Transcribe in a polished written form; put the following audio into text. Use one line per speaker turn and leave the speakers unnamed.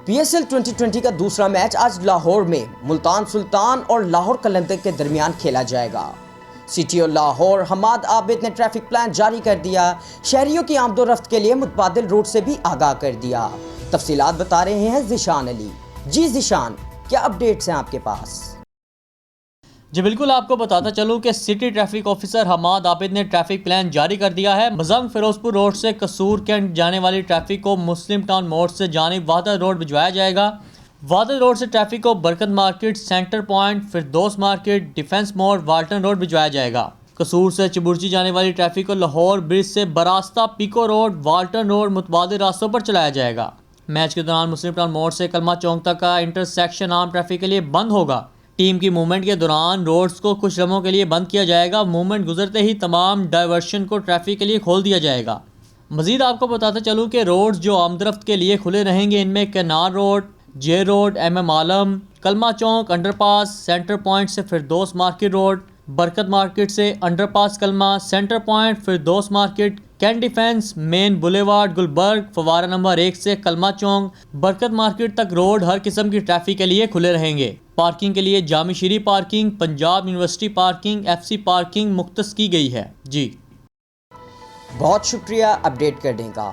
PSL 2020 का दूसरा match आज लाहौर में मुल्तान सुल्तान और लाहौर कलंदर के दरमियान खेला जाएगा। सिटी और लाहौर हमाद आबिद ने ट्रैफिक प्लान जारी कर दिया। शहरियों की आमदोरफ्त के लिए मुतबादिल रूट से भी आगाह कर दिया। तफसीलात बता रहे हैं ज़िशान अली। जी ज़िशान, क्या अपडेट्स हैं आपके पास?
जी बिल्कुल, आपको बताता चलूं कि city traffic officer Hamad Abid ने ट्रैफिक प्लान जारी कर दिया है। मजंग फिरोजपुर रोड से कसूर कैंट जाने वाली ट्रैफिक को मुस्लिम टाउन मोड़ से जानिब वादत रोड भिजवाया जाएगा। वादत रोड से ट्रैफिक को बरकत market, centre point, Firdous market, defence मोड़, वाल्टन रोड भिजवाया जाएगा। कसूर से चिबुर्ची जाने वाली ट्रैफिक को लाहौर ब्रिज से बरास्ता, पीको रोड, वाल्टन रोड मुतबादिल रास्तों पर चलाया जाएगा। मैच के दौरान मुस्लिम टाउन मोड़ से कलमा चौक तक का इंटरसेक्शन आम ट्रैफिक के लिए बंद होगा। टीम की मूवमेंट के दौरान रोड्स को कुछ लम्हों के लिए बंद किया जाएगा। मूवमेंट गुजरते ही तमाम डाइवर्शन को ट्रैफिक के लिए खोल दिया जाएगा। मजीद आपको बताते चलूँ कि रोड्स जो आमदरफ्त के लिए खुले रहेंगे, इनमें केनार रोड, जे road, MM Alam, Kalma Chowk underpass, centre point से Firdous market road, Barkat market से underpass Kalma, centre point, Firdous market, cantt defence, main boulevard, Gulberg, Fawara number 1 से कलमा चौक, बरकत मार्केट तक रोड हर किस्म की ट्रैफिक के लिए खुले रहेंगे। पार्किंग के लिए जामिशरी parking, Punjab university parking, FC parking मुख्तस की गई है। जी
बहुत शुक्रिया अपडेट करने का।